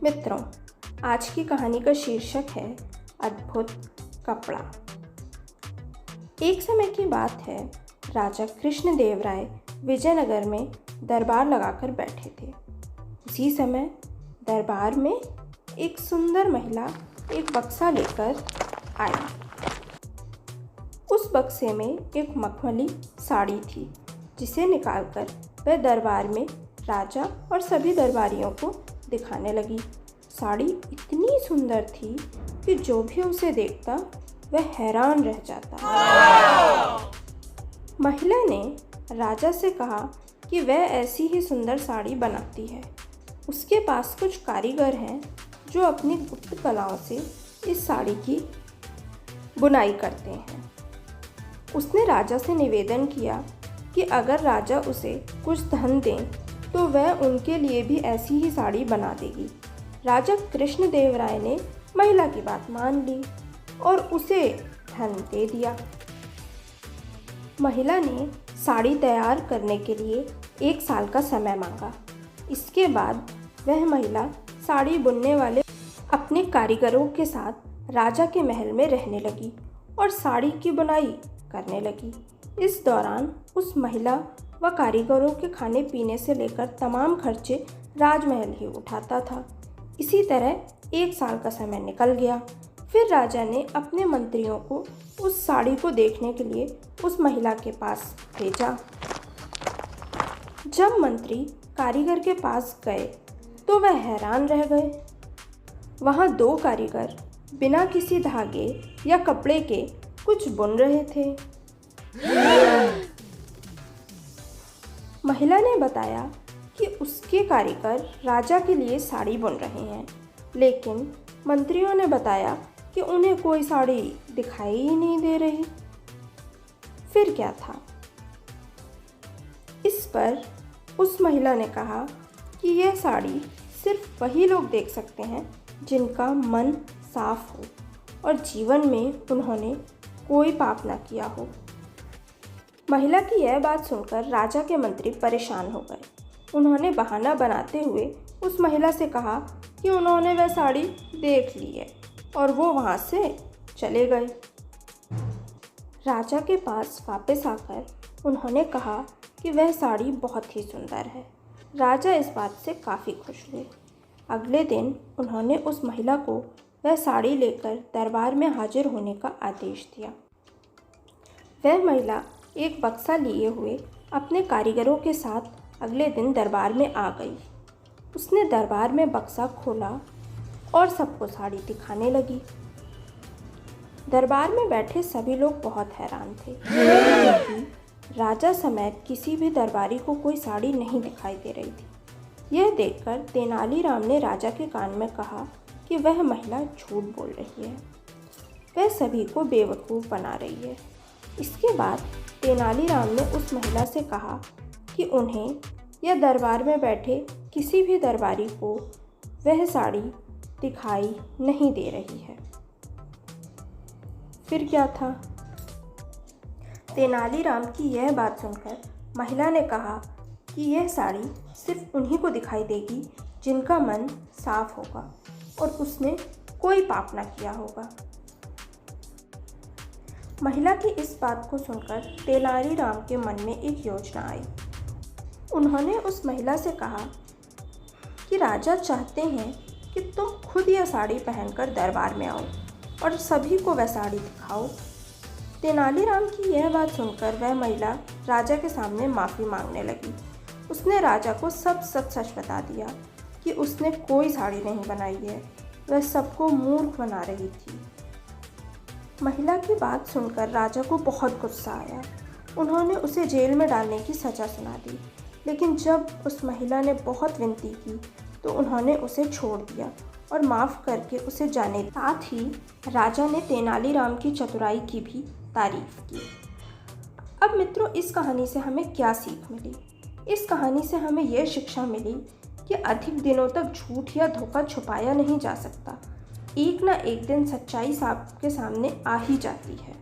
मित्रों, आज की कहानी का शीर्षक है अद्भुत कपड़ा। एक समय की बात है, राजा कृष्णदेवराय विजयनगर में दरबार लगाकर बैठे थे। उसी समय दरबार में एक सुंदर महिला एक बक्सा लेकर आई। उस बक्से में एक मखमली साड़ी थी, जिसे निकालकर वह दरबार में राजा और सभी दरबारियों को दिखाने लगी। साड़ी इतनी सुंदर थी कि जो भी उसे देखता वह हैरान रह जाता। महिला ने राजा से कहा कि वह ऐसी ही सुंदर साड़ी बनाती है। उसके पास कुछ कारीगर हैं जो अपनी गुप्त कलाओं से इस साड़ी की बुनाई करते हैं। उसने राजा से निवेदन किया कि अगर राजा उसे कुछ धन दें तो वह उनके लिए भी ऐसी ही साड़ी बना देगी। राजा कृष्णदेवराय ने महिला की बात मान ली और उसे धन दे दिया। महिला ने साड़ी तैयार करने के लिए 1 साल का समय मांगा। इसके बाद वह महिला साड़ी बुनने वाले अपने कारीगरों के साथ राजा के महल में रहने लगी और साड़ी की बुनाई करने लगी। इस दौरान उस महिला व कारीगरों के खाने पीने से लेकर तमाम खर्चे राजमहल ही उठाता था। इसी तरह 1 साल का समय निकल गया। फिर राजा ने अपने मंत्रियों को उस साड़ी को देखने के लिए उस महिला के पास भेजा। जब मंत्री कारीगर के पास गए तो वह हैरान रह गए। वहाँ 2 कारीगर बिना किसी धागे या कपड़े के कुछ बुन रहे थे। महिला ने बताया कि उसके कारीगर राजा के लिए साड़ी बुन रहे हैं, लेकिन मंत्रियों ने बताया कि उन्हें कोई साड़ी दिखाई ही नहीं दे रही। फिर क्या था? इस पर उस महिला ने कहा कि यह साड़ी सिर्फ वही लोग देख सकते हैं जिनका मन साफ हो और जीवन में उन्होंने कोई पाप ना किया हो। महिला की यह बात सुनकर राजा के मंत्री परेशान हो गए। उन्होंने बहाना बनाते हुए उस महिला से कहा कि उन्होंने वह साड़ी देख ली है और वो वहाँ से चले गए। राजा के पास वापस आकर उन्होंने कहा कि वह साड़ी बहुत ही सुंदर है। राजा इस बात से काफ़ी खुश हुए। अगले दिन उन्होंने उस महिला को वह साड़ी लेकर दरबार में हाजिर होने का आदेश दिया। वह महिला एक बक्सा लिए हुए अपने कारीगरों के साथ अगले दिन दरबार में आ गई। उसने दरबार में बक्सा खोला और सबको साड़ी दिखाने लगी। दरबार में बैठे सभी लोग बहुत हैरान थे क्योंकि राजा समेत किसी भी दरबारी को कोई साड़ी नहीं दिखाई दे रही थी। यह देखकर तेनालीराम ने राजा के कान में कहा कि वह महिला झूठ बोल रही है, वह सभी को बेवकूफ़ बना रही है। इसके बाद तेनालीराम ने उस महिला से कहा कि उन्हें या दरबार में बैठे किसी भी दरबारी को वह साड़ी दिखाई नहीं दे रही है। फिर क्या था? तेनालीराम की यह बात सुनकर महिला ने कहा कि यह साड़ी सिर्फ उन्हीं को दिखाई देगी जिनका मन साफ होगा और उसने कोई पाप ना किया होगा। महिला की इस बात को सुनकर तेनालीराम के मन में एक योजना आई। उन्होंने उस महिला से कहा कि राजा चाहते हैं कि तुम खुद यह साड़ी पहनकर दरबार में आओ और सभी को वह साड़ी दिखाओ। तेनालीराम की यह बात सुनकर वह महिला राजा के सामने माफ़ी मांगने लगी। उसने राजा को सब सच सच बता दिया कि उसने कोई साड़ी नहीं बनाई है, वह सबको मूर्ख बना रही थी। महिला की बात सुनकर राजा को बहुत गुस्सा आया। उन्होंने उसे जेल में डालने की सज़ा सुना दी, लेकिन जब उस महिला ने बहुत विनती की तो उन्होंने उसे छोड़ दिया और माफ़ करके उसे जाने दिया। साथ ही राजा ने तेनालीराम की चतुराई की भी तारीफ की। अब मित्रों, इस कहानी से हमें क्या सीख मिली? इस कहानी से हमें यह शिक्षा मिली कि अधिक दिनों तक झूठ या धोखा छुपाया नहीं जा सकता। एक ना एक दिन सच्चाई सबके सामने आ ही जाती है।